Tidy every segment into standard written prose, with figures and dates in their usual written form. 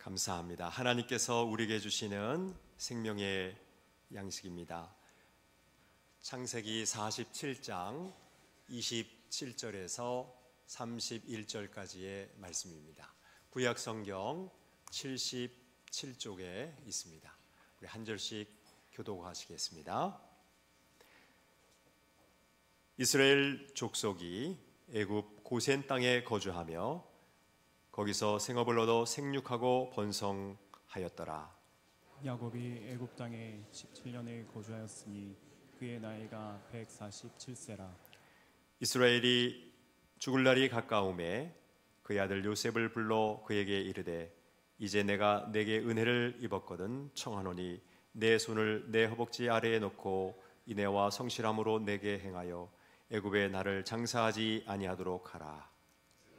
감사합니다. 하나님께서 우리에게 주시는 생명의 양식입니다. 창세기 47장 27절에서 31절까지의 말씀입니다. 구약 성경 77쪽에 있습니다. 우리 한 절씩 교독하시겠습니다. 이스라엘 족속이 애굽 고센 땅에 거주하며 거기서 생업을 얻어 생육하고 번성하였더라. 야곱이 애굽 땅에 17년을 거주하였으니 그의 나이가 147세라. 이스라엘이 죽을 날이 가까움에 그의 아들 요셉을 불러 그에게 이르되 이제 내가 내게 은혜를 입었거든 청하노니 내 손을 내 허벅지 아래에 놓고 인애와 성실함으로 내게 행하여 애굽에 나를 장사하지 아니하도록 하라.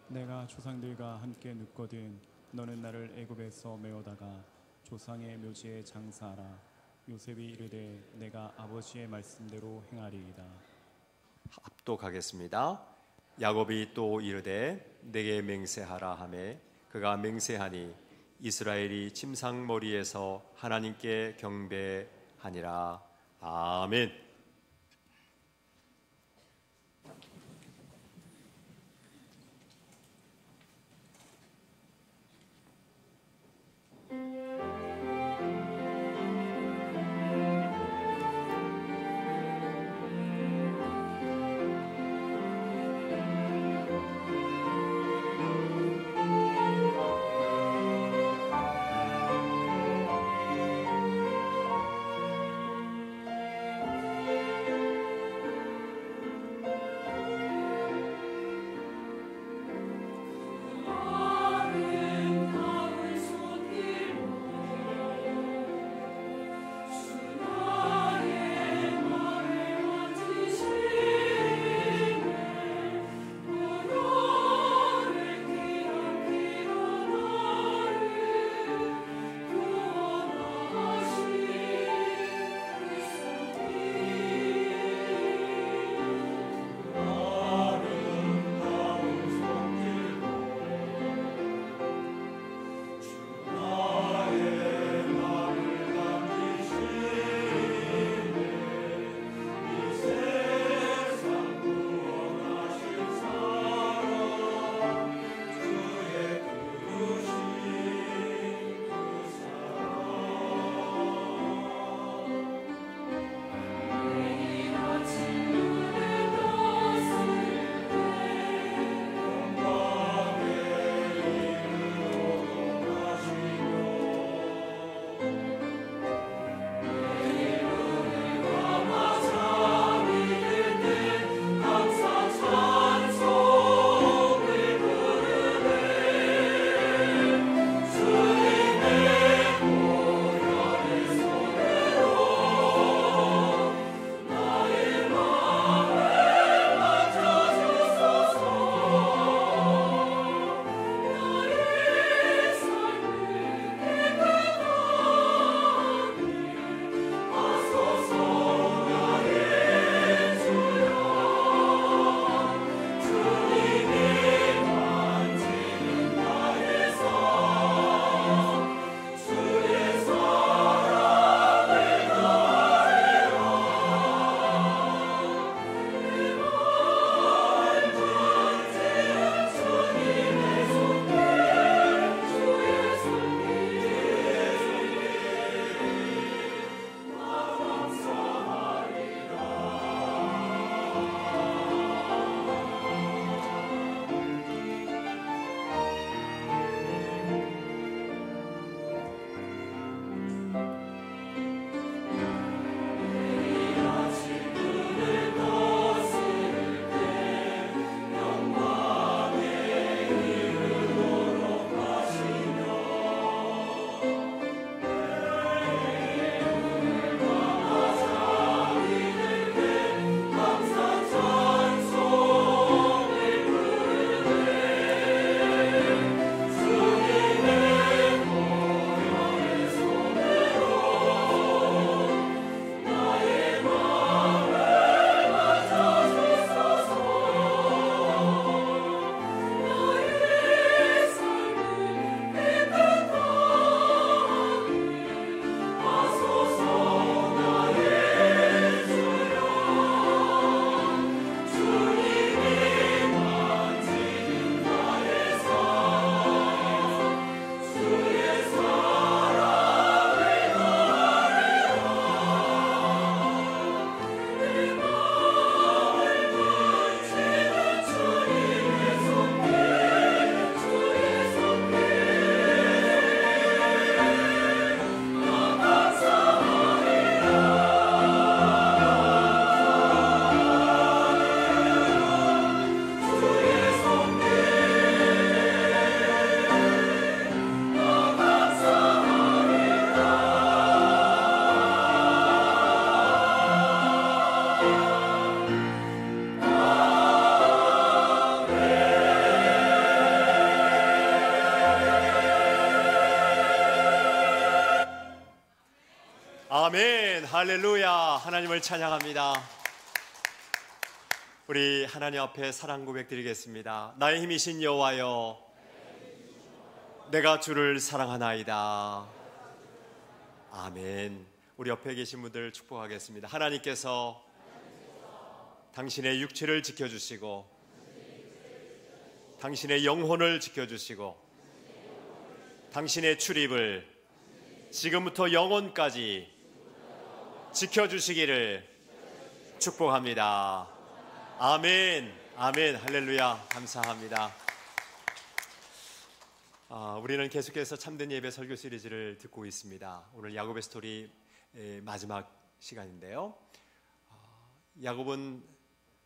내가 조상들과 함께 눕거든 너는 나를 애굽에서 메어다가 조상의 묘지에 장사하라. 요셉이 이르되 내가 아버지의 말씀대로 행하리이다. 합독하겠습니다. 야곱이 또 이르되 내게 맹세하라 하매 그가 맹세하니 이스라엘이 침상머리에서 하나님께 경배하니라. 아멘. 아멘. 할렐루야. 하나님을 찬양합니다. 우리 하나님 앞에 사랑 고백 드리겠습니다. 나의 힘이신 여호와여, 내가 주를 사랑하나이다. 아멘. 우리 옆에 계신 분들 축복하겠습니다. 하나님께서 당신의 육체를 지켜주시고 당신의 영혼을 지켜주시고 당신의 출입을 지금부터 영원까지 지켜주시기를 축복합니다. 아멘. 아멘. 할렐루야. 감사합니다. 우리는 계속해서 참된 예배 설교 시리즈를 듣고 있습니다. 오늘 야곱의 스토리 마지막 시간인데요. 야곱은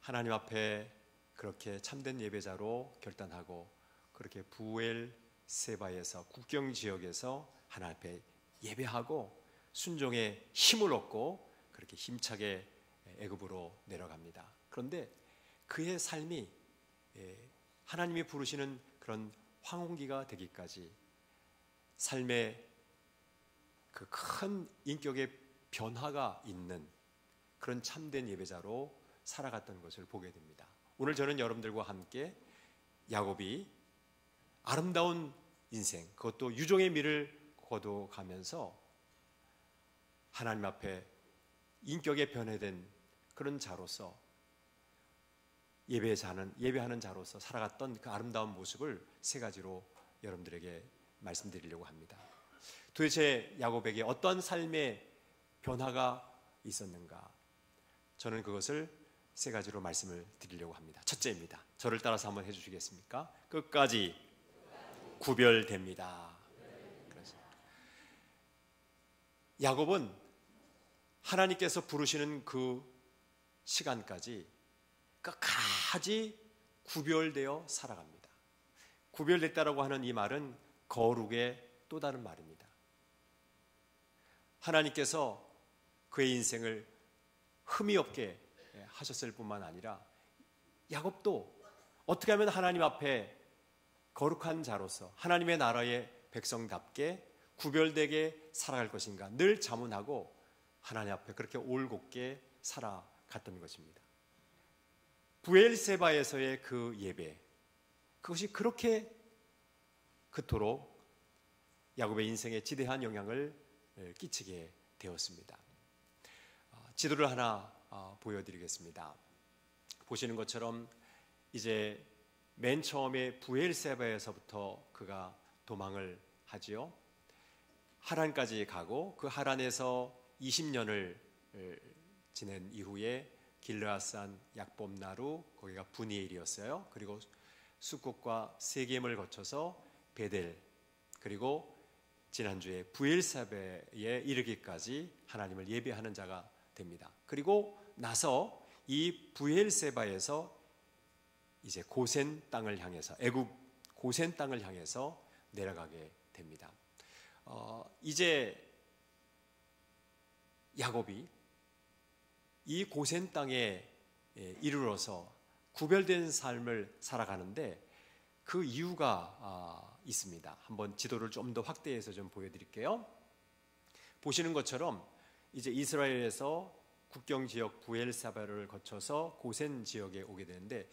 하나님 앞에 그렇게 참된 예배자로 결단하고 그렇게 부엘세바에서 국경 지역에서 하나님 앞에 예배하고 순종의 힘을 얻고 그렇게 힘차게 애굽으로 내려갑니다. 그런데 그의 삶이 하나님이 부르시는 그런 황혼기가 되기까지 삶의 그 큰 인격의 변화가 있는 그런 참된 예배자로 살아갔던 것을 보게 됩니다. 오늘 저는 여러분들과 함께 야곱이 아름다운 인생, 그것도 유종의 미를 거둬가면서 하나님 앞에 인격에 변화된 그런 자로서 예배하는 자로서 살아갔던 그 아름다운 모습을 세 가지로 여러분들에게 말씀드리려고 합니다. 도대체 야곱에게 어떤 삶의 변화가 있었는가? 저는 그것을 세 가지로 말씀을 드리려고 합니다. 첫째입니다. 저를 따라서 한번 해주시겠습니까? 끝까지 구별됩니다. 야곱은 하나님께서 부르시는 그 시간까지 끝까지 구별되어 살아갑니다. 구별됐다라고 하는 이 말은 거룩의 또 다른 말입니다. 하나님께서 그의 인생을 흠이 없게 하셨을 뿐만 아니라 야곱도 어떻게 하면 하나님 앞에 거룩한 자로서 하나님의 나라의 백성답게 구별되게 살아갈 것인가 늘 자문하고 하나님 앞에 그렇게 올곧게 살아갔던 것입니다. 부엘세바에서의 그 예배, 그것이 그렇게 그토록 야곱의 인생에 지대한 영향을 끼치게 되었습니다. 지도를 하나 보여드리겠습니다. 보시는 것처럼 이제 맨 처음에 부엘세바에서부터 그가 도망을 하지요. 하란까지 가고 그 하란에서 20년을 지낸 이후에 길르앗산 약봅나루, 거기가 분이엘이었어요. 그리고 숫곳과 세겜을 거쳐서 베델, 그리고 지난주에 부엘세바에 이르기까지 하나님을 예배하는 자가 됩니다. 그리고 나서 이 부엘세바에서 이제 고센 땅을 향해서 애굽 고센 땅을 향해서 내려가게 됩니다. 이제 야곱이 이 고센 땅에 이르러서 구별된 삶을 살아가는데 그 이유가 있습니다. 한번 지도를 좀 더 확대해서 좀 보여드릴게요. 보시는 것처럼 이제 이스라엘에서 국경 지역 부엘세바를 거쳐서 고센 지역에 오게 되는데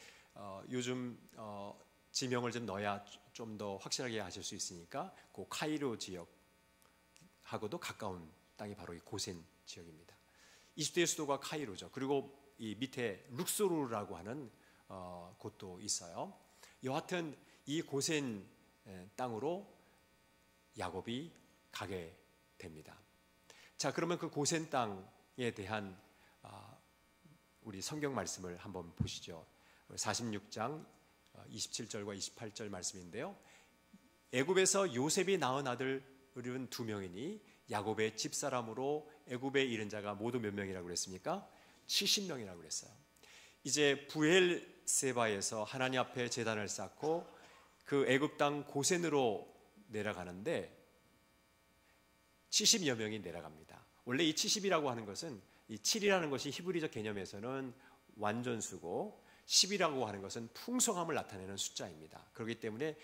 요즘 지명을 좀 넣어야 좀 더 확실하게 아실 수 있으니까 그 카이로 지역하고도 가까운 땅이 바로 이 고센 지역입니다. 이집트의 수도가 카이로죠. 그리고 이 밑에 룩소르라고 하는 곳도 있어요. 여하튼 이 고센 땅으로 야곱이 가게 됩니다. 자, 그러면 그 고센 땅에 대한 우리 성경 말씀을 한번 보시죠. 46장 27절과 28절 말씀인데요. 애굽에서 요셉이 낳은 아들은 2명이니 야곱의 집사람으로 애굽에 이른 자가 모두 몇 명이라고 그랬습니까? 70명이라고 그랬어요. 이제 부엘세바에서 하나님 앞에 제단을 쌓고 그 애굽 땅 고센으로 내려가는데 70여 명이 내려갑니다. 원래 이 70이라고 하는 것은 이 7이라는 것이 히브리적 개념에서는 완전수고 10이라고 하는 것은 풍성함을 나타내는 숫자입니다. 그렇기 때문에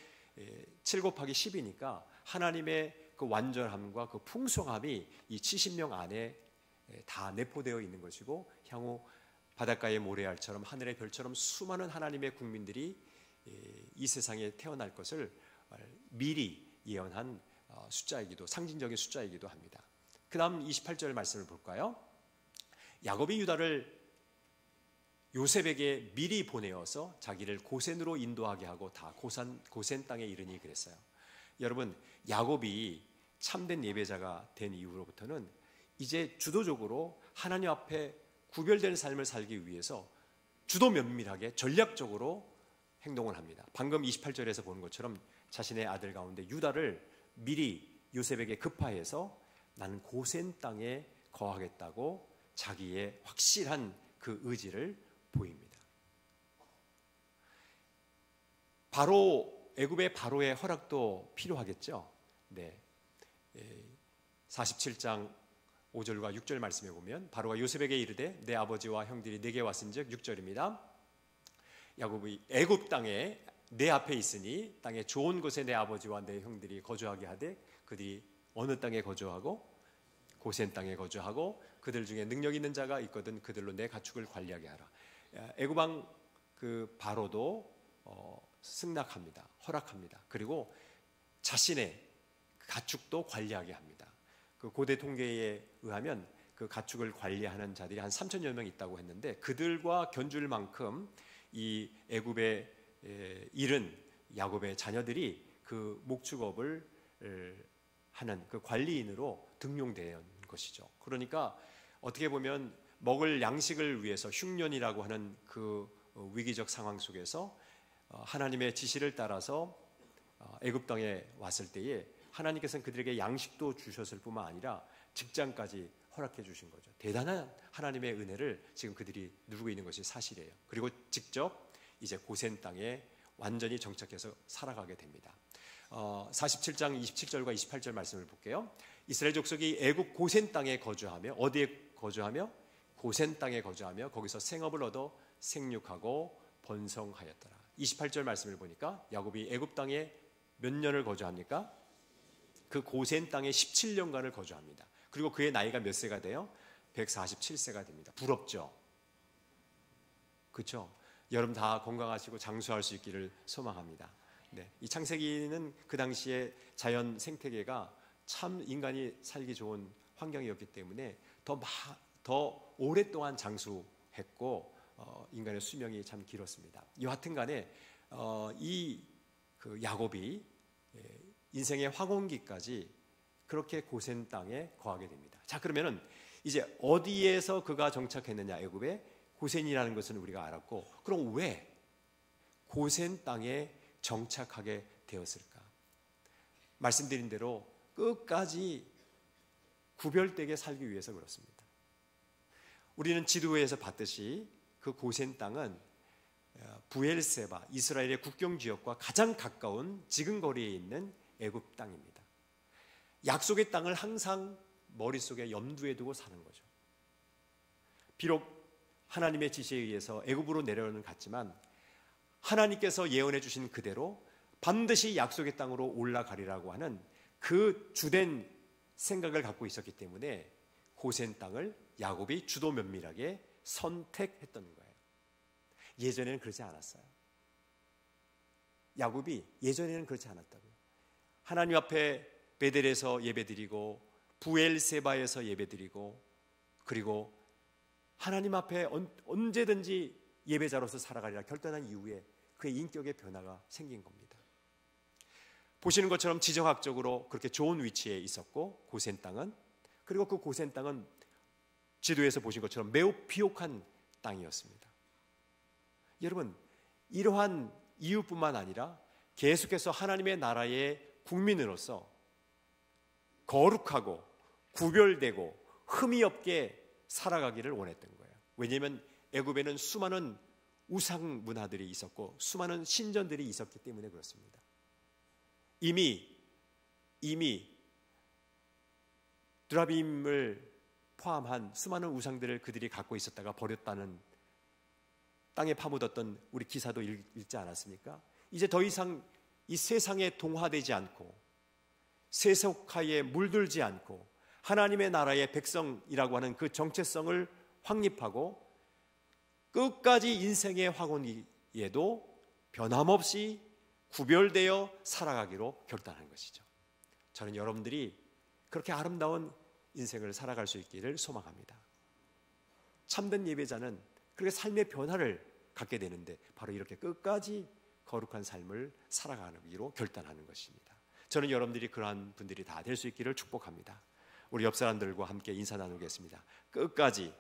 7 곱하기 10이니까 하나님의 그 완전함과 그 풍성함이 이 70명 안에 다 내포되어 있는 것이고 향후 바닷가의 모래알처럼 하늘의 별처럼 수많은 하나님의 국민들이 이 세상에 태어날 것을 미리 예언한 숫자이기도 상징적인 숫자이기도 합니다. 그 다음 28절 말씀을 볼까요? 야곱이 유다를 요셉에게 미리 보내어서 자기를 고센으로 인도하게 하고 다 고센 땅에 이르니 그랬어요. 여러분, 야곱이 참된 예배자가 된 이후로부터는 이제 주도적으로 하나님 앞에 구별된 삶을 살기 위해서 주도 면밀하게 전략적으로 행동을 합니다. 방금 28절에서 보는 것처럼 자신의 아들 가운데 유다를 미리 요셉에게 급파해서 나는 고센 땅에 거하겠다고 자기의 확실한 그 의지를 보입니다. 바로 애굽의 바로의 허락도 필요하겠죠. 네. 47장 5절과 6절 말씀에 보면 바로가 요셉에게 이르되 내 아버지와 형들이 내게 왔은즉 6절입니다. 야곱이 애굽 땅에 내 앞에 있으니 땅에 좋은 곳에 내 아버지와 내 형들이 거주하게 하되 그들이 어느 땅에 거주하고 고센 땅에 거주하고 그들 중에 능력 있는 자가 있거든 그들로 내 가축을 관리하게 하라. 애굽 왕 그 바로도 승낙합니다. 허락합니다. 그리고 자신의 가축도 관리하게 합니다. 그 고대 통계에 의하면 그 가축을 관리하는 자들이 한 3,000여 명 있다고 했는데 그들과 견줄 만큼 이 애굽에 이른 야곱의 자녀들이 그 목축업을 하는 그 관리인으로 등용된 것이죠. 그러니까 어떻게 보면 먹을 양식을 위해서 흉년이라고 하는 그 위기적 상황 속에서 하나님의 지시를 따라서 애굽 땅에 왔을 때에 하나님께서는 그들에게 양식도 주셨을 뿐만 아니라 직장까지 허락해 주신 거죠. 대단한 하나님의 은혜를 지금 그들이 누리고 있는 것이 사실이에요. 그리고 직접 이제 고센 땅에 완전히 정착해서 살아가게 됩니다. 47장 27절과 28절 말씀을 볼게요. 이스라엘 족속이 애굽 고센 땅에 거주하며 어디에 거주하며? 고센 땅에 거주하며 거기서 생업을 얻어 생육하고 번성하였더라. 28절 말씀을 보니까 야곱이 애굽 땅에 몇 년을 거주합니까? 그 고센 땅에 17년간을 거주합니다. 그리고 그의 나이가 몇 세가 돼요? 147세가 됩니다. 부럽죠? 그렇죠? 여러분 다 건강하시고 장수할 수 있기를 소망합니다. 네, 이 창세기는 그 당시에 자연 생태계가 참 인간이 살기 좋은 환경이었기 때문에 더 오랫동안 장수했고 인간의 수명이 참 길었습니다. 여하튼 간에 그 야곱이 인생의 황혼기까지 그렇게 고센 땅에 거하게 됩니다. 자, 그러면은 이제 어디에서 그가 정착했느냐? 애굽에 고센이라는 것은 우리가 알았고, 그럼 왜 고센 땅에 정착하게 되었을까? 말씀드린 대로 끝까지 구별되게 살기 위해서 그렇습니다. 우리는 지도에서 봤듯이 그 고센 땅은 부엘세바, 이스라엘의 국경 지역과 가장 가까운 지근거리에 있는 애굽 땅입니다. 약속의 땅을 항상 머릿속에 염두에 두고 사는 거죠. 비록 하나님의 지시에 의해서 애굽으로 내려오는 갔지만 하나님께서 예언해 주신 그대로 반드시 약속의 땅으로 올라가리라고 하는 그 주된 생각을 갖고 있었기 때문에 고센 땅을 야곱이 주도 면밀하게 선택했던 거예요. 예전에는 그렇지 않았어요. 야곱이 예전에는 그렇지 않았다고요. 하나님 앞에 베델에서 예배드리고 부엘세바에서 예배드리고 그리고 하나님 앞에 언제든지 예배자로서 살아가리라 결단한 이후에 그의 인격의 변화가 생긴 겁니다. 보시는 것처럼 지정학적으로 그렇게 좋은 위치에 있었고 고센 땅은, 그리고 그 고센 땅은 지도에서 보신 것처럼 매우 비옥한 땅이었습니다. 여러분, 이러한 이유뿐만 아니라 계속해서 하나님의 나라의 국민으로서 거룩하고 구별되고 흠이 없게 살아가기를 원했던 거예요. 왜냐하면 애굽에는 수많은 우상 문화들이 있었고 수많은 신전들이 있었기 때문에 그렇습니다. 이미 드라빔을 포함한 수많은 우상들을 그들이 갖고 있었다가 버렸다는 땅에 파묻었던 우리 기사도 읽지 않았습니까? 이제 더 이상 이 세상에 동화되지 않고 세속하에 물들지 않고 하나님의 나라의 백성이라고 하는 그 정체성을 확립하고 끝까지 인생의 황혼기에도 변함없이 구별되어 살아가기로 결단한 것이죠. 저는 여러분들이 그렇게 아름다운 인생을 살아갈 수 있기를 소망합니다. 참된 예배자는 그렇게 삶의 변화를 갖게 되는데 바로 이렇게 끝까지 거룩한 삶을 살아가기로 결단하는 것입니다. 저는 여러분들이 그러한 분들이 다 될 수 있기를 축복합니다. 우리 옆 사람들과 함께 인사 나누겠습니다. 끝까지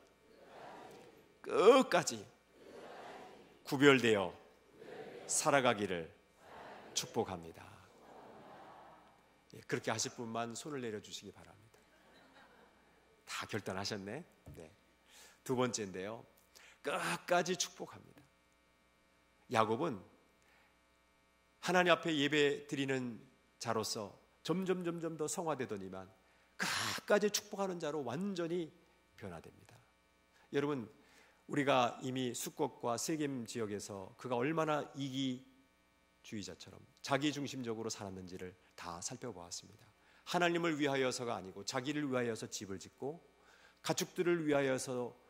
구별되어 살아가기를 축복합니다. 그렇게 하실 분만 손을 내려주시기 바랍니다. 다 결단하셨네. 네. 두 번째인데요, 끝까지 축복합니다. 야곱은 하나님 앞에 예배 드리는 자로서 점점 더 성화되더니만 끝까지 축복하는 자로 완전히 변화됩니다. 여러분, 우리가 이미 숙곡과 세겜 지역에서 그가 얼마나 이기주의자처럼 자기중심적으로 살았는지를 다 살펴보았습니다. 하나님을 위하여서가 아니고 자기를 위하여서 집을 짓고 가축들을 위하여서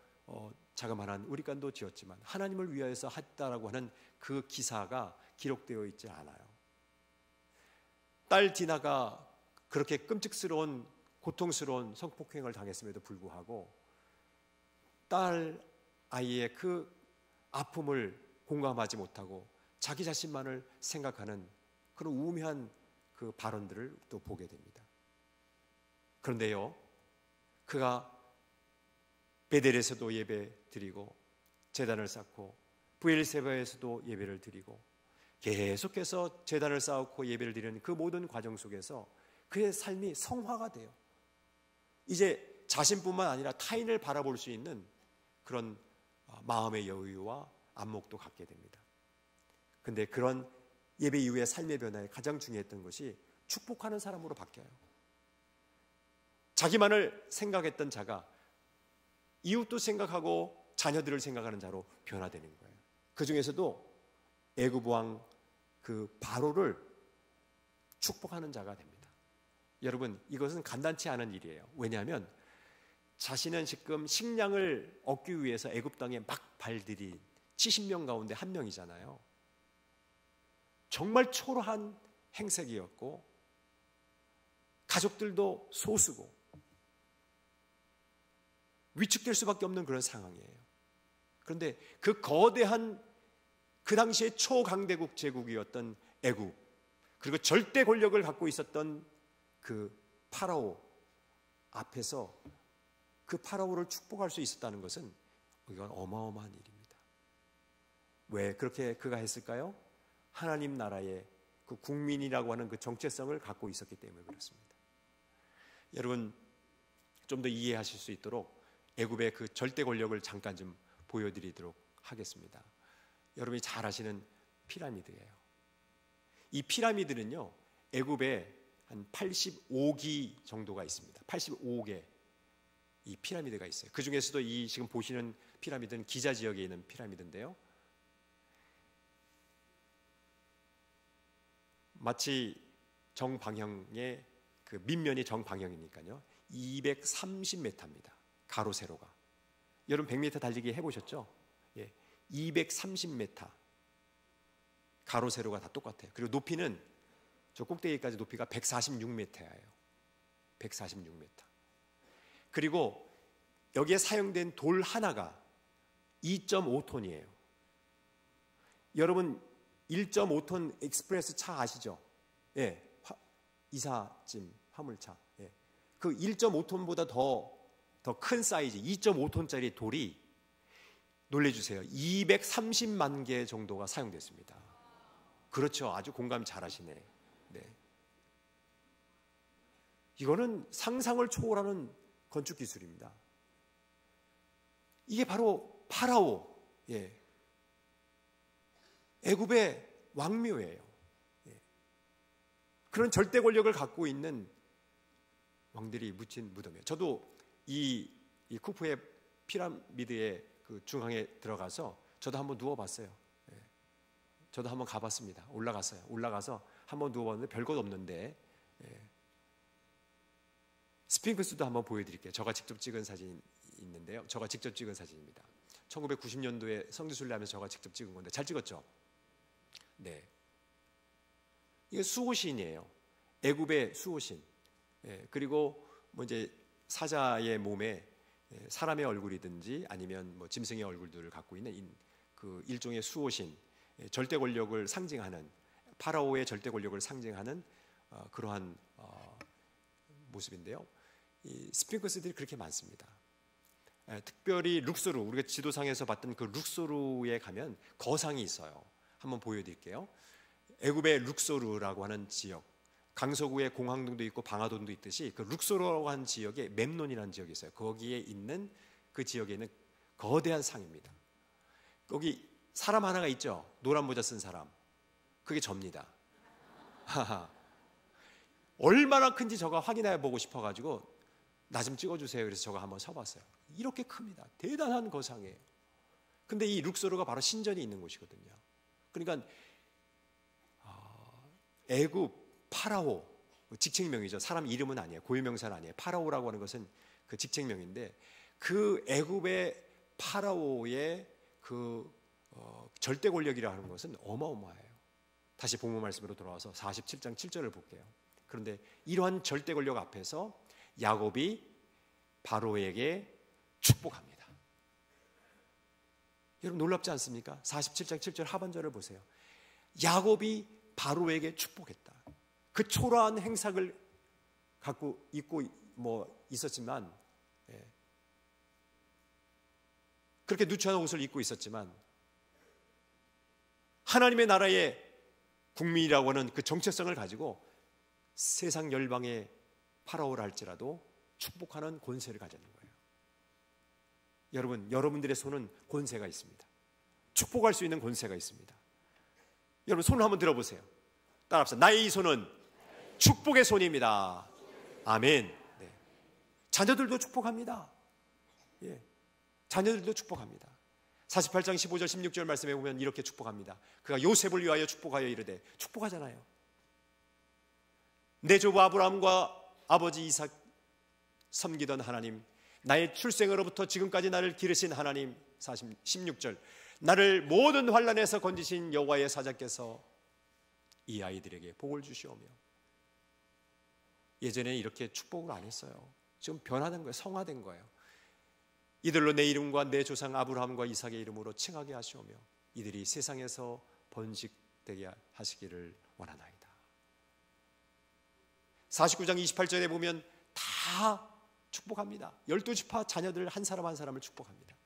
자그마한 우리간도 지었지만 하나님을 위하여서 했다라고 하는 그 기사가 기록되어 있지 않아요. 딸 디나가 그렇게 끔찍스러운 고통스러운 성폭행을 당했음에도 불구하고 딸 아이의 그 아픔을 공감하지 못하고 자기 자신만을 생각하는 그런 우매한 그 발언들을 또 보게 됩니다. 그런데요, 그가 베델에서도 예배 드리고 제단을 쌓고 브엘세바에서도 예배를 드리고 계속해서 제단을 쌓고 예배를 드리는 그 모든 과정 속에서 그의 삶이 성화가 돼요. 이제 자신뿐만 아니라 타인을 바라볼 수 있는 그런 마음의 여유와 안목도 갖게 됩니다. 근데 그런 예배 이후의 삶의 변화에 가장 중요했던 것이 축복하는 사람으로 바뀌어요. 자기만을 생각했던 자가 이웃도 생각하고 자녀들을 생각하는 자로 변화되는 거예요. 그 중에서도 애굽 왕 그 바로를 축복하는 자가 됩니다. 여러분, 이것은 간단치 않은 일이에요. 왜냐하면 자신은 지금 식량을 얻기 위해서 애굽 땅에 막 발들인 70명 가운데 한 명이잖아요. 정말 초라한 행색이었고 가족들도 소수고 위축될 수밖에 없는 그런 상황이에요. 그런데 그 거대한 그 당시에 초강대국 제국이었던 애굽, 그리고 절대 권력을 갖고 있었던 그 파라오 앞에서 그 파라오를 축복할 수 있었다는 것은 이건 어마어마한 일입니다. 왜 그렇게 그가 했을까요? 하나님 나라의 그 국민이라고 하는 그 정체성을 갖고 있었기 때문에 그렇습니다. 여러분, 좀 더 이해하실 수 있도록 애굽의 그 절대 권력을 잠깐 좀 보여드리도록 하겠습니다. 여러분이 잘 아시는 피라미드예요. 이 피라미드는요, 애굽에 한 85기 정도가 있습니다. 85개 이 피라미드가 있어요. 그 중에서도 이 지금 보시는 피라미드는 기자 지역에 있는 피라미드인데요, 마치 정방향의 그 밑면이 정방향이니까요 230m입니다. 가로 세로가. 여러분 100m 달리기 해보셨죠? 예, 230m 가로 세로가 다 똑같아요. 그리고 높이는 저 꼭대기까지 높이가 146m예요. 146m. 그리고 여기에 사용된 돌 하나가 2.5톤이에요. 여러분 1.5톤 익스프레스 차 아시죠? 예, 이사짐 화물차. 예. 그 1.5톤보다 더 큰 사이즈 2.5톤짜리 돌이, 놀래주세요, 230만 개 정도가 사용됐습니다. 그렇죠. 아주 공감 잘하시네. 네. 이거는 상상을 초월하는 건축 기술입니다. 이게 바로 파라오, 예, 애굽의 왕묘예요. 예. 그런 절대 권력을 갖고 있는 왕들이 묻힌 무덤이에요. 저도 이 쿠프의 피라미드의 그 중앙에 들어가서 저도 한번 누워봤어요. 예. 저도 한번 가봤습니다. 올라가서 한번 누워봤는데 별것 없는데, 예, 스핑크스도 한번 보여드릴게요. 저가 직접 찍은 사진이 있는데요. 저가 직접 찍은 사진입니다. 1990년도에 성지순례 하면서 저가 직접 찍은 건데 잘 찍었죠? 네. 이게 수호신이에요. 애굽의 수호신. 예, 그리고 뭐 이제 사자의 몸에 사람의 얼굴이든지 아니면 뭐 짐승의 얼굴들을 갖고 있는 그 일종의 수호신, 절대 권력을 상징하는, 파라오의 절대 권력을 상징하는 그러한 모습인데요. 이 스핑크스들이 그렇게 많습니다. 특별히 룩소르, 우리가 지도상에서 봤던 그 룩소르에 가면 거상이 있어요. 한번 보여드릴게요. 애굽의 룩소르라고 하는 지역, 강서구에 공항동도 있고 방화동도 있듯이 그 룩소르라고 하는 지역에 memnon이라는 지역이 있어요. 거기에 있는 그 지역에 있는 거대한 상입니다. 거기 사람 하나가 있죠. 노란 모자 쓴 사람. 그게 접니다. 얼마나 큰지 저가 확인해 보고 싶어가지고 나 좀 찍어주세요. 그래서 저가 한번 서봤어요. 이렇게 큽니다. 대단한 거상이에요. 근데 이 룩소르가 바로 신전이 있는 곳이거든요. 그러니까 애굽 파라오, 직책명이죠. 사람 이름은 아니에요. 고유명사는 아니에요. 파라오라고 하는 것은 그 직책명인데 그 애굽의 파라오의 그 절대 권력이라 하는 것은 어마어마해요. 다시 본문 말씀으로 돌아와서 47장 7절을 볼게요. 그런데 이러한 절대 권력 앞에서 야곱이 바로에게 축복합니다. 여러분 놀랍지 않습니까? 47장 7절 하반절을 보세요. 야곱이 바로에게 축복했다. 그 초라한 행삭을 갖고 입고 뭐 있었지만, 그렇게 누추한 옷을 입고 있었지만 하나님의 나라의 국민이라고 하는 그 정체성을 가지고 세상 열방의 파라오라 할지라도 축복하는 권세를 가졌는 거예요. 여러분, 여러분들의 손은 권세가 있습니다. 축복할 수 있는 권세가 있습니다. 여러분 손을 한번 들어보세요. 따라합시다. 나의 이 손은 축복의 손입니다. 아멘. 네. 자녀들도 축복합니다. 예. 자녀들도 축복합니다. 48장 15절 16절 말씀에 보면 이렇게 축복합니다. 그가 요셉을 위하여 축복하여 이르되, 축복하잖아요. 내 조부 아브라함과 아버지 이삭 섬기던 하나님, 나의 출생으로부터 지금까지 나를 기르신 하나님, 16절 나를 모든 환난에서 건지신 여호와의 사자께서 이 아이들에게 복을 주시오며. 예전에 이렇게 축복을 안 했어요. 지금 변화된 거예요. 성화된 거예요. 이들로 내 이름과 내 조상 아브라함과 이삭의 이름으로 칭하게 하시오며 이들이 세상에서 번식되게 하시기를 원하나이다. 49장 28절에 보면 다 축복합니다. 12지파 자녀들 한 사람 한 사람을 축복합니다.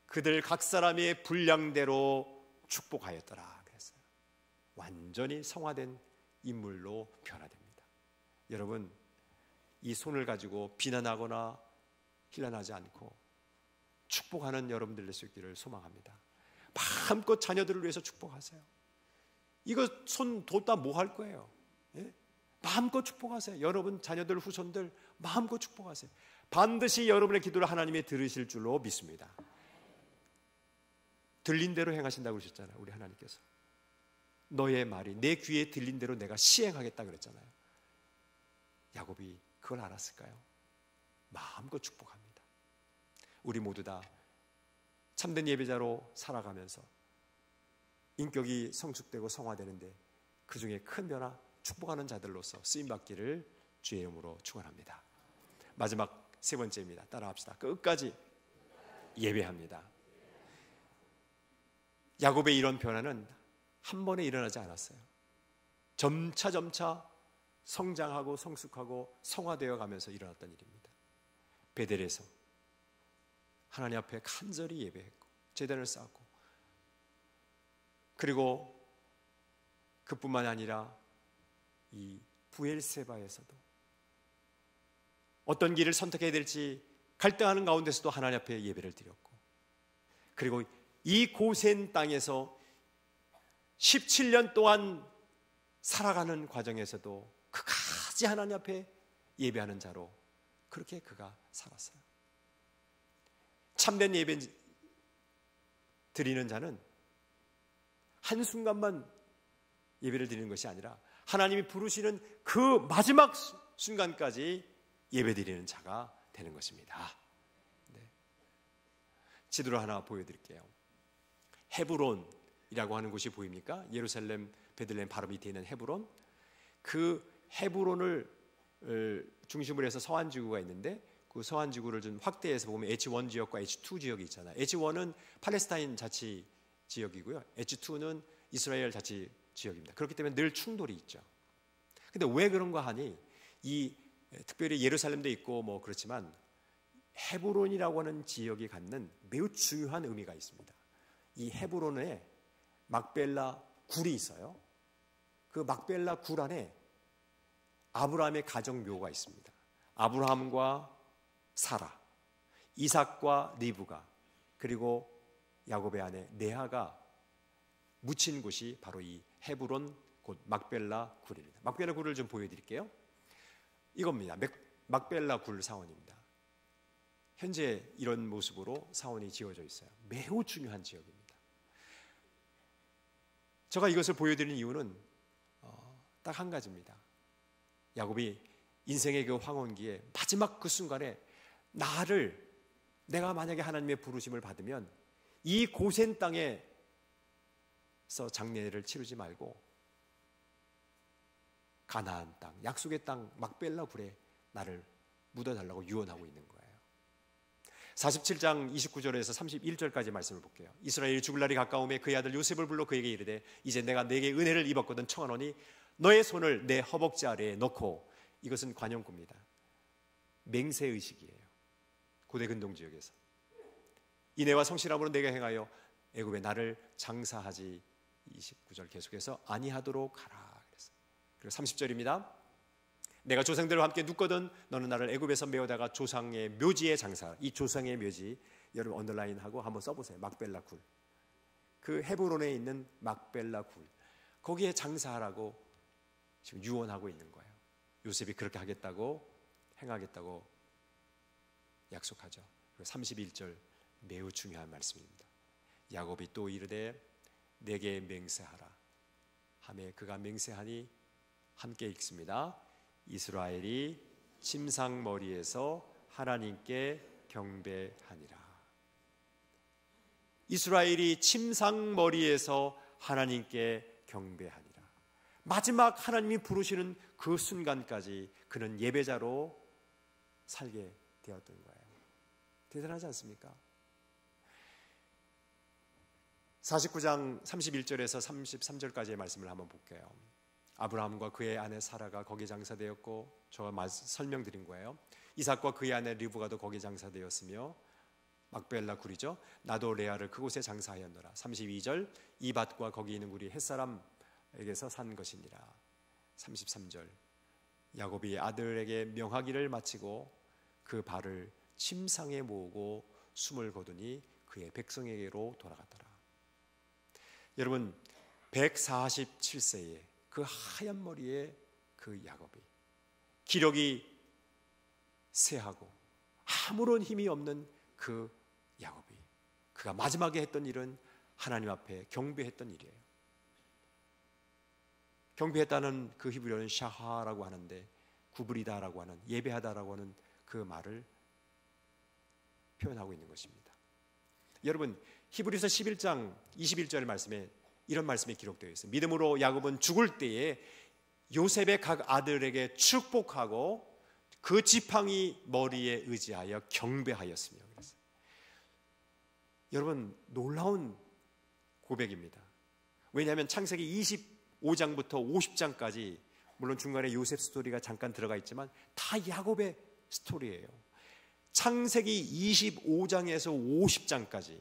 그들 각 사람의 분량대로 축복하였더라 그랬어요. 완전히 성화된 인물로 변화됩니다. 여러분, 이 손을 가지고 비난하거나 희난하지 않고 축복하는 여러분들 될 수 있기를 소망합니다. 마음껏 자녀들을 위해서 축복하세요. 이거 손 뒀다 뭐 할 거예요? 예? 마음껏 축복하세요. 여러분 자녀들 후손들 마음껏 축복하세요. 반드시 여러분의 기도를 하나님이 들으실 줄로 믿습니다. 들린 대로 행하신다고 그러셨잖아요. 우리 하나님께서 너의 말이 내 귀에 들린 대로 내가 시행하겠다 그랬잖아요. 야곱이 그걸 알았을까요? 마음껏 축복합니다. 우리 모두 다 참된 예배자로 살아가면서 인격이 성숙되고 성화되는데 그 중에 큰 변화, 축복하는 자들로서 쓰임받기를 주의 이름으로 축원합니다. 마지막 세 번째입니다. 따라합시다. 끝까지 예배합니다. 야곱의 이런 변화는 한 번에 일어나지 않았어요. 점차 성장하고 성숙하고 성화되어 가면서 일어났던 일입니다. 베델에서 하나님 앞에 간절히 예배했고 제단을 쌓았고, 그리고 그뿐만 아니라 이 부엘세바에서도 어떤 길을 선택해야 될지 갈등하는 가운데서도 하나님 앞에 예배를 드렸고, 그리고 이 고센 땅에서 17년 동안 살아가는 과정에서도 그까지 하나님 앞에 예배하는 자로 그렇게 그가 살았어요. 참된 예배 드리는 자는 한순간만 예배를 드리는 것이 아니라 하나님이 부르시는 그 마지막 순간까지 예배드리는 자가 되는 것입니다. 네. 지도를 하나 보여드릴게요. 헤브론이라고 하는 곳이 보입니까? 예루살렘 베들레헴 바로 밑에 있는 헤브론. 그 헤브론을 중심으로 해서 서안지구가 있는데 그 서안지구를 좀 확대해서 보면 H1 지역과 H2 지역이 있잖아요. H1은 팔레스타인 자치 지역이고요. H2는 이스라엘 자치 지역입니다. 그렇기 때문에 늘 충돌이 있죠. 근데 왜 그런가 하니 이 특별히 예루살렘도 있고 뭐 그렇지만 헤브론이라고 하는 지역이 갖는 매우 중요한 의미가 있습니다. 이 헤브론에 막벨라 굴이 있어요. 그 막벨라 굴 안에 아브라함의 가정묘가 있습니다. 아브라함과 사라, 이삭과 리브가, 그리고 야곱의 아내 레아가 묻힌 곳이 바로 이 헤브론 곧 막벨라 굴입니다. 막벨라 굴을 좀 보여드릴게요. 이겁니다. 막벨라 굴 사원입니다. 현재 이런 모습으로 사원이 지어져 있어요. 매우 중요한 지역입니다. 제가 이것을 보여드리는 이유는 딱 한 가지입니다. 야곱이 인생의 그 황혼기에 마지막 그 순간에 내가 만약에 하나님의 부르심을 받으면 이 고센 땅에서 장례를 치르지 말고 가나안 땅, 약속의 땅 막벨라 굴에 나를 묻어달라고 유언하고 있는 거예요. 47장 29절에서 31절까지 말씀을 볼게요. 이스라엘이 죽을 날이 가까우매 그의 아들 요셉을 불러 그에게 이르되 이제 내가 네게 은혜를 입었거든 청하노니 너의 손을 내 허벅지 아래에 넣고. 이것은 관용구입니다. 맹세의식이에요. 고대 근동 지역에서 인애와 성실함으로 내가 행하여 애굽에 나를 장사하지. 29절 계속해서 아니하도록 하라 그랬어요. 그리고 30절입니다. 내가 조상들과 함께 눕거든 너는 나를 애굽에서 메어다가 조상의 묘지에 장사하라. 이 조상의 묘지 여러분 언더라인하고 한번 써보세요. 막벨라 굴, 그 헤브론에 있는 막벨라 굴, 거기에 장사하라고 지금 유언하고 있는 거예요. 요셉이 그렇게 하겠다고 행하겠다고 약속하죠. 31절 매우 중요한 말씀입니다. 야곱이 또 이르되 내게 맹세하라 하매 그가 맹세하니 함께 읽습니다. 이스라엘이 침상머리에서 하나님께 경배하니라. 이스라엘이 침상머리에서 하나님께 경배하니라. 마지막 하나님이 부르시는 그 순간까지 그는 예배자로 살게 되었던 거예요. 대단하지 않습니까? 49장 31절에서 33절까지의 말씀을 한번 볼게요. 아브라함과 그의 아내 사라가 거기 장사되었고, 제가 설명드린 거예요. 이삭과 그의 아내 리브가도 거기 장사되었으며, 막벨라 굴이죠. 나도 레아를 그곳에 장사하였노라. 32절 이 밭과 거기 있는 굴이 햇사람에게서 산 것이니라. 33절 야곱이 아들에게 명하기를 마치고 그 발을 침상에 모으고 숨을 거두니 그의 백성에게로 돌아갔더라. 여러분 147세에 그 하얀 머리에 그 야곱이 기력이 쇠하고 아무런 힘이 없는 그 야곱이 그가 마지막에 했던 일은 하나님 앞에 경배했던 일이에요. 경배했다는 그 히브리어는 샤하라고 하는데 구부리다라고 하는 예배하다라고 하는 그 말을 표현하고 있는 것입니다. 여러분 히브리서 11장 21절 말씀에 이런 말씀이 기록되어 있어요. 믿음으로 야곱은 죽을 때에 요셉의 각 아들에게 축복하고 그 지팡이 머리에 의지하여 경배하였으며 그랬어요. 여러분 놀라운 고백입니다. 왜냐하면 창세기 25장부터 50장까지 물론 중간에 요셉 스토리가 잠깐 들어가 있지만 다 야곱의 스토리예요. 창세기 25장에서 50장까지.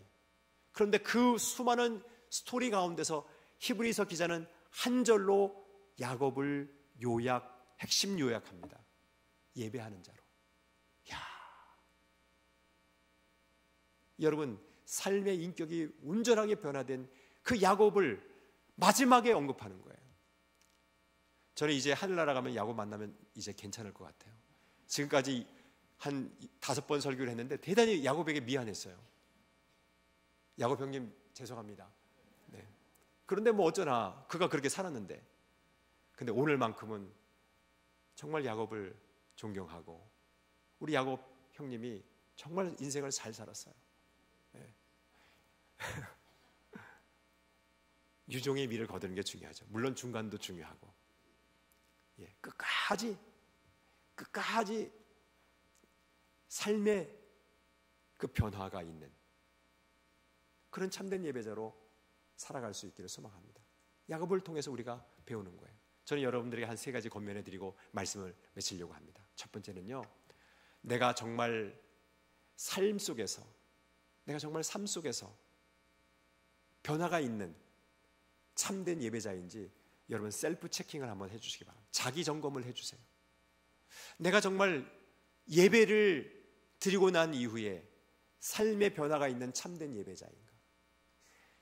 그런데 그 수많은 스토리 가운데서 히브리서 기자는 한 절로 야곱을 핵심 요약합니다. 예배하는 자로. 여러분 삶의 인격이 온전하게 변화된 그 야곱을 마지막에 언급하는 거예요. 저는 이제 하늘나라 가면 야곱 만나면 이제 괜찮을 것 같아요. 지금까지 한 5번 설교를 했는데 대단히 야곱에게 미안했어요. 야곱 형님 죄송합니다. 네. 그런데 뭐 어쩌나 그가 그렇게 살았는데 근데 오늘만큼은 정말 야곱을 존경하고 우리 야곱 형님이 정말 인생을 잘 살았어요. 유종의 미를 거두는 게 중요하죠. 물론 중간도 중요하고, 끝까지 삶의 그 변화가 있는 그런 참된 예배자로 살아갈 수 있기를 소망합니다. 야곱을 통해서 우리가 배우는 거예요. 저는 여러분들에게 한 3가지 권면해 드리고 말씀을 맺으려고 합니다. 첫 번째는요, 내가 정말 삶 속에서, 내가 정말 삶 속에서 변화가 있는 참된 예배자인지 여러분 셀프 체킹을 한번 해주시기 바랍니다. 자기 점검을 해주세요. 내가 정말 예배를 드리고 난 이후에 삶의 변화가 있는 참된 예배자인가?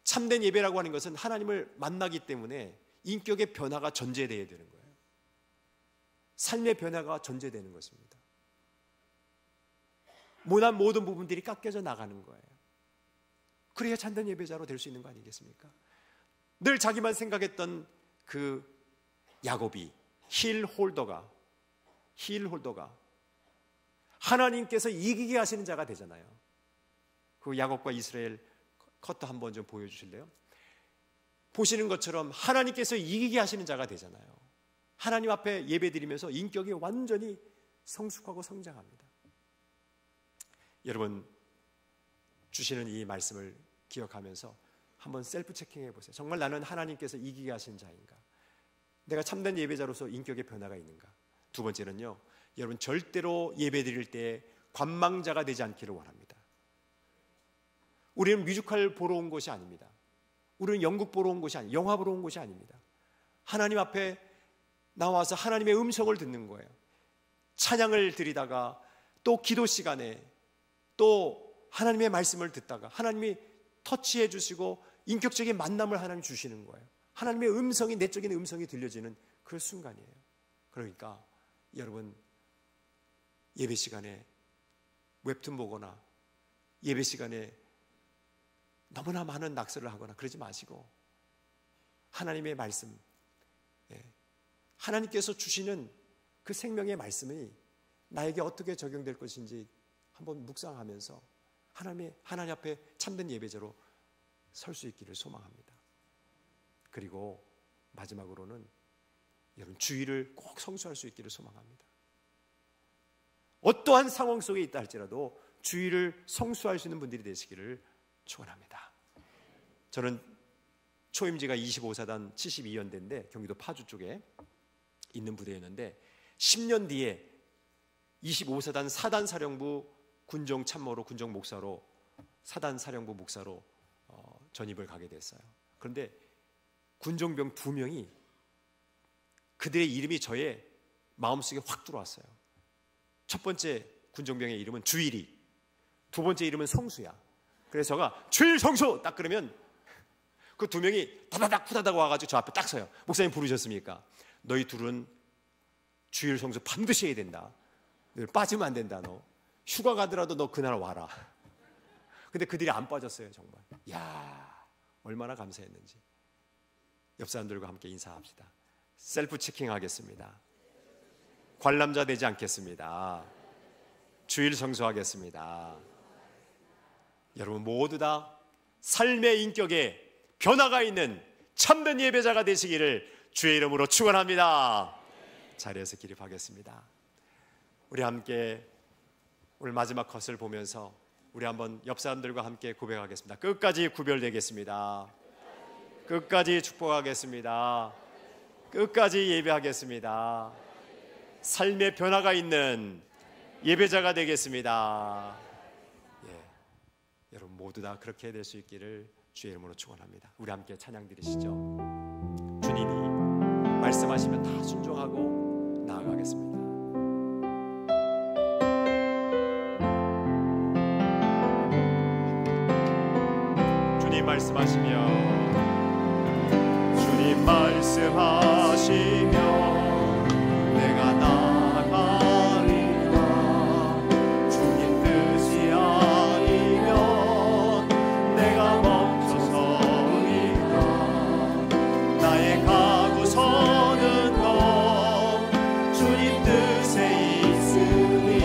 참된 예배라고 하는 것은 하나님을 만나기 때문에 인격의 변화가 전제되어야 되는 거예요. 삶의 변화가 전제되는 것입니다. 모난 모든 부분들이 깎여져 나가는 거예요. 그래야 참된 예배자로 될 수 있는 거 아니겠습니까? 늘 자기만 생각했던 그 야곱이, 힐 홀더가 하나님께서 이기게 하시는 자가 되잖아요. 그 야곱과 이스라엘 컷도 한번 좀 보여주실래요? 보시는 것처럼 하나님께서 이기게 하시는 자가 되잖아요. 하나님 앞에 예배드리면서 인격이 완전히 성숙하고 성장합니다. 여러분, 주시는 이 말씀을 기억하면서 한번 셀프 체킹해 보세요. 정말 나는 하나님께서 이기게 하신 자인가? 내가 참된 예배자로서 인격의 변화가 있는가? 두 번째는요, 여러분 절대로 예배 드릴 때 관망자가 되지 않기를 원합니다. 우리는 뮤지컬 보러 온 것이 아닙니다. 우리는 연극 보러 온 것이 아닙니다. 영화 보러 온 것이 아닙니다. 하나님 앞에 나와서 하나님의 음성을 듣는 거예요. 찬양을 드리다가 또 기도 시간에 또 하나님의 말씀을 듣다가 하나님이 터치해 주시고 인격적인 만남을 하나님 주시는 거예요. 하나님의 음성이, 내적인 음성이 들려지는 그 순간이에요. 그러니까 여러분, 예배 시간에 웹툰 보거나 예배 시간에 너무나 많은 낙서를 하거나 그러지 마시고 하나님의 말씀, 하나님께서 주시는 그 생명의 말씀이 나에게 어떻게 적용될 것인지 한번 묵상하면서 하나님 앞에 참된 예배자로 설 수 있기를 소망합니다. 그리고 마지막으로는 여러분 주의를 꼭 성수할 수 있기를 소망합니다. 어떠한 상황 속에 있다 할지라도 주의를 성수할 수 있는 분들이 되시기를 축원합니다. 저는 초임지가 25사단 72연대인데 경기도 파주 쪽에 있는 부대였는데 10년 뒤에 25사단 사단 사령부 군정 참모로, 군정 목사로, 사단 사령부 목사로 전입을 가게 됐어요. 그런데 군정병 2명이 그들의 이름이 저의 마음속에 확 들어왔어요. 첫 번째 군정병의 이름은 주일이, 두 번째 이름은 성수야. 그래서 제가 주일 성수 딱 그러면 그 2명이 다다닥 후다닥 와가지고 저 앞에 딱 서요. 목사님 부르셨습니까? 너희 둘은 주일 성수 반드시 해야 된다. 너 빠지면 안 된다. 너 휴가 가더라도 너 그날 와라. 근데 그들이 안 빠졌어요. 정말. 야, 얼마나 감사했는지. 옆 사람들과 함께 인사합시다. 셀프 체킹 하겠습니다. 관람자 되지 않겠습니다. 주일 성수하겠습니다. 여러분 모두 다 삶의 인격에 변화가 있는 참된 예배자가 되시기를 주의 이름으로 축원합니다. 자리에서 기립하겠습니다. 우리 함께 오늘 마지막 컷을 보면서 우리 한번 옆 사람들과 함께 고백하겠습니다. 끝까지 구별되겠습니다. 끝까지 축복하겠습니다. 끝까지 예배하겠습니다. 삶의 변화가 있는 예배자가 되겠습니다. 여러분 모두 다 그렇게 될 수 있기를 주의 이름으로 축원합니다. 우리 함께 찬양 드리시죠. 주님이 말씀하시면 다 순종하고 나아가겠습니다. 주님 말씀하시면 내가 나아가리라. 주님 뜻이 아니면 내가 멈춰서리라. 나의 가고 서는 것 주님 뜻에 있으니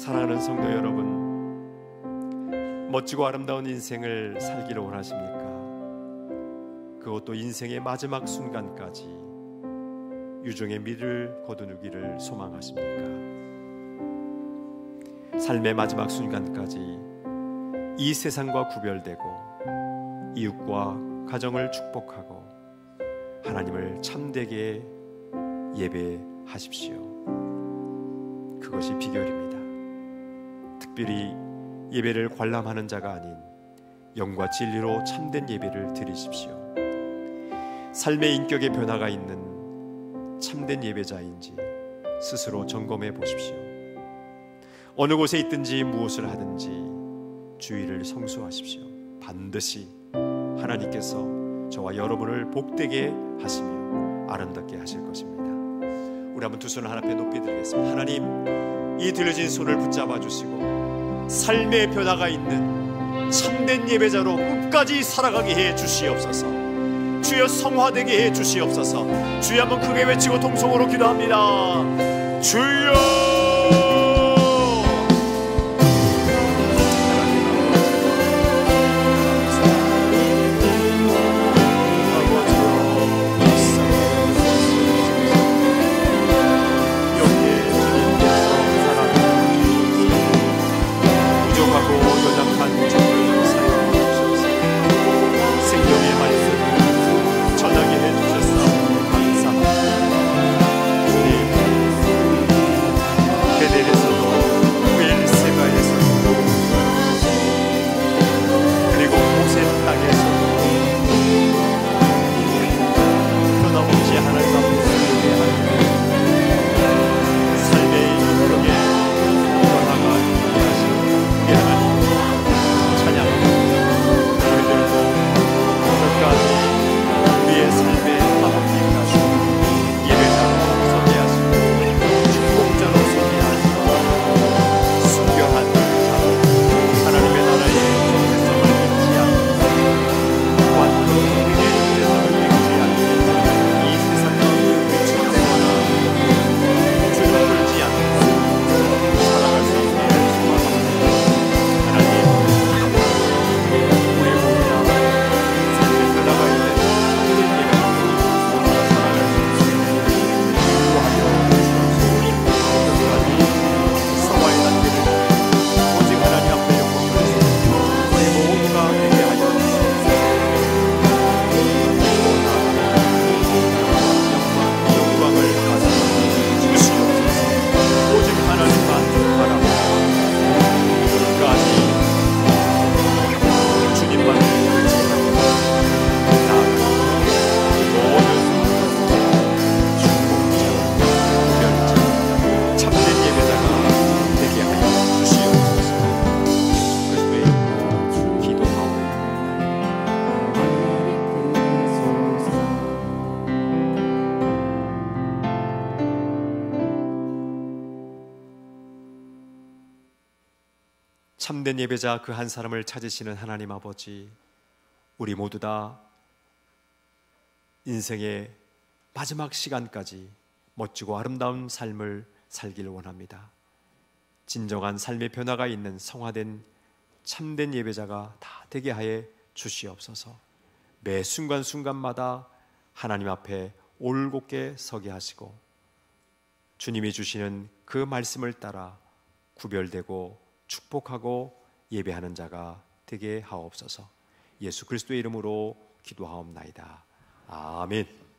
사랑하는 성도 여러분, 멋지고 아름다운 인생을 살기를 원하십니까? 그것도 인생의 마지막 순간까지 유종의 미를 거두기를 소망하십니까? 삶의 마지막 순간까지 이 세상과 구별되고 이웃과 가정을 축복하고 하나님을 참되게 예배하십시오. 그것이 비결입니다. 특별히 예배를 관람하는 자가 아닌 영과 진리로 참된 예배를 드리십시오. 삶의 인격의 변화가 있는 참된 예배자인지 스스로 점검해 보십시오. 어느 곳에 있든지 무엇을 하든지 주의를 성수하십시오. 반드시 하나님께서 저와 여러분을 복되게 하시며 아름답게 하실 것입니다. 우리 한번 두 손을 하나님께 높이 드리겠습니다. 하나님, 이 들려진 손을 붙잡아 주시고 삶의 변화가 있는 참된 예배자로 끝까지 살아가게 해 주시옵소서. 주여 성화되게 해 주시옵소서. 주여 한번 크게 외치고 통성으로 기도합니다. 주여! 참된 예배자 그 한 사람을 찾으시는 하나님 아버지, 우리 모두 다 인생의 마지막 시간까지 멋지고 아름다운 삶을 살기를 원합니다. 진정한 삶의 변화가 있는 성화된 참된 예배자가 다 되게 하여 주시옵소서. 매 순간순간마다 하나님 앞에 올곧게 서게 하시고 주님이 주시는 그 말씀을 따라 구별되고 축복하고 예배하는 자가 되게 하옵소서. 예수 그리스도의 이름으로 기도하옵나이다. 아멘.